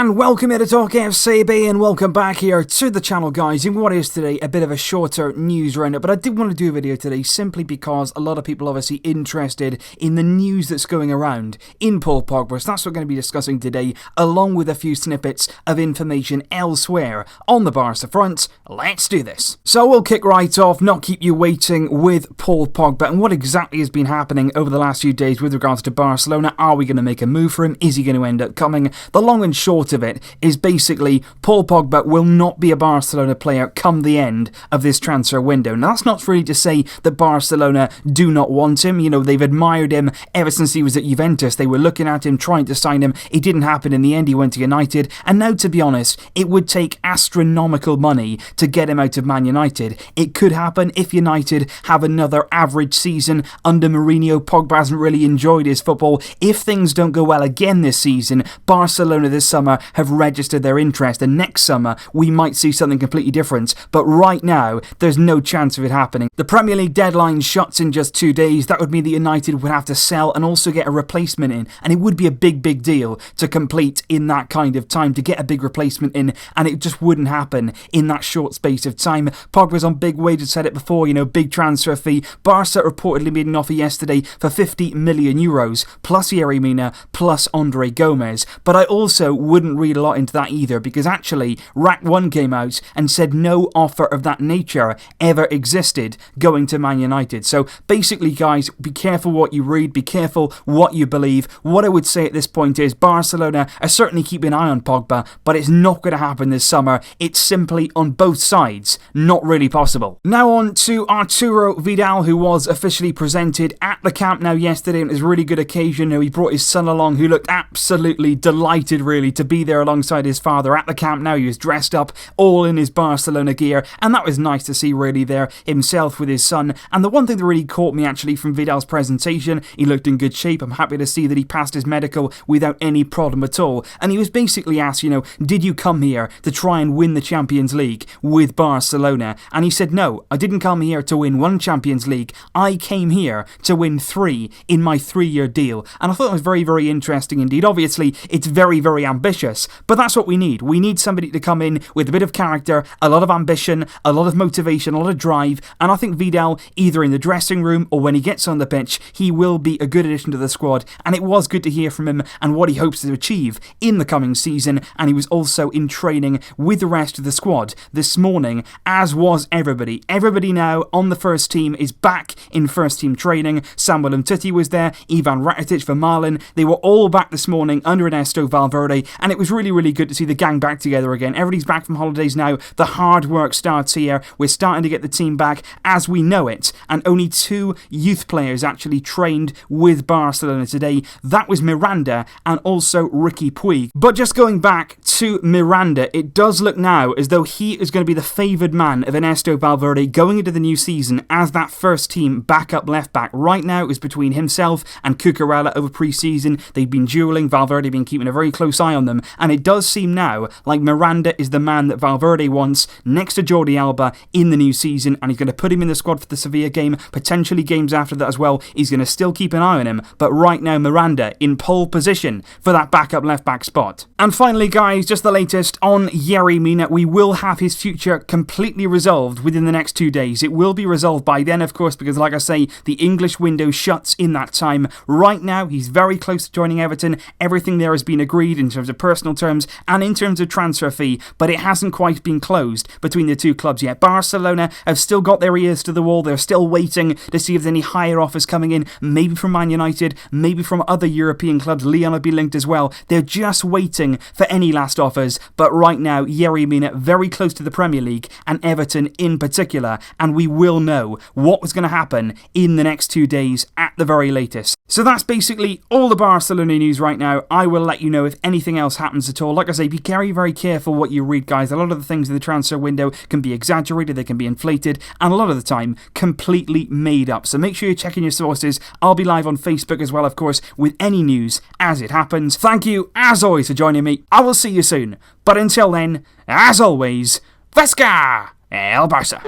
And welcome here to Talk FCB, and welcome back here to the channel, guys, in what is today a bit of a shorter news roundup. But I did want to do a video today simply because a lot of people obviously interested in the news that's going around in Paul Pogba. So that's what we're going to be discussing today, along with a few snippets of information elsewhere on the Barca front. Let's do this. So we'll kick right off, not keep you waiting, with Paul Pogba and what exactly has been happening over the last few days with regards to Barcelona. Are we going to make a move for him? Is he going to end up coming? The long and short of it is basically Paul Pogba will not be a Barcelona player come the end of this transfer window. Now, that's not really to say that Barcelona do not want him. You know, they've admired him ever since he was at Juventus. They were looking at him, trying to sign him. It didn't happen in the end. He went to United. And now, to be honest, it would take astronomical money to get him out of Man United. It could happen if United have another average season under Mourinho. Pogba hasn't really enjoyed his football. If things don't go well again this season, Barcelona this summer have registered their interest, and next summer we might see something completely different. But right now, there's no chance of it happening. The Premier League deadline shuts in just 2 days. That would mean that United would have to sell and also get a replacement in, and it would be a big deal to complete in that kind of time, to get a big replacement in, and it just wouldn't happen in that short space of time. Pogba's on big wages, said it before, you know, big transfer fee. Barca reportedly made an offer yesterday for 50 million euros, plus Yerry Mina, plus Andre Gomez. But I also wouldn't read a lot into that either, because actually Rack 1 came out and said no offer of that nature ever existed going to Man United. So basically, guys, be careful what you read, be careful what you believe. What I would say at this point is Barcelona are certainly keeping an eye on Pogba, but it's not going to happen this summer. It's simply, on both sides, not really possible. Now on to Arturo Vidal, who was officially presented at the Camp Nou yesterday, and it was a really good occasion. He brought his son along, who looked absolutely delighted really to be there alongside his father at the Camp Nou. He was dressed up all in his Barcelona gear, and that was nice to see really there, himself with his son. And the one thing that really caught me actually from Vidal's presentation, he looked in good shape. I'm happy to see that he passed his medical without any problem at all. And he was basically asked, you know, did you come here to try and win the Champions League with Barcelona? And he said, no, I didn't come here to win one Champions League. I came here to win 3 in my 3-year deal. And I thought that was very interesting indeed. Obviously, it's very ambitious, but that's what we need. We need somebody to come in with a bit of character, a lot of ambition, a lot of motivation, a lot of drive, and I think Vidal, either in the dressing room or when he gets on the pitch, he will be a good addition to the squad. And it was good to hear from him and what he hopes to achieve in the coming season. And he was also in training with the rest of the squad this morning, as was everybody. Everybody now on the first team is back in first team training. Samuel Umtiti was there, Ivan Rakitic for Marlin. They were all back this morning under Ernesto Valverde, and it was really good to see the gang back together again. Everybody's back from holidays now. The hard work starts here. We're starting to get the team back as we know it, and only 2 youth players actually trained with Barcelona today. That was Miranda and also Ricky Puig. But just going back to Miranda, it does look now as though he is going to be the favoured man of Ernesto Valverde going into the new season as that first team backup left back. Right now it was between himself and Cucurella over pre-season. They've been duelling. Valverde been keeping a very close eye on them, and it does seem now like Miranda is the man that Valverde wants next to Jordi Alba in the new season, and he's going to put him in the squad for the Sevilla game, potentially games after that as well. He's going to still keep an eye on him, but right now Miranda in pole position for that backup left back spot. And finally, guys, just the latest on Yerry Mina. We will have his future completely resolved within the next 2 days. It will be resolved by then, of course, because like I say, the English window shuts in that time. Right now, he's very close to joining Everton. Everything there has been agreed in terms of personal terms and in terms of transfer fee, but it hasn't quite been closed between the two clubs yet. Barcelona have still got their ears to the wall. They're still waiting to see if there's any higher offers coming in, maybe from Man United, maybe from other European clubs. Lyon will be linked as well. They're just waiting for any last offers, but right now, Yerry Mina very close to the Premier League and Everton in particular, and we will know what was going to happen in the next 2 days at the very latest. So that's basically all the Barcelona news right now. I will let you know if anything else happens at all. Like I say, be very careful what you read, guys. A lot of the things in the transfer window can be exaggerated, they can be inflated, and a lot of the time completely made up. So make sure you're checking your sources. I'll be live on Facebook as well, of course, with any news as it happens. Thank you, as always, for joining me. I will see you soon. But until then, as always, Vesca El Barça.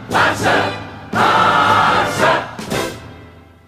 Barça!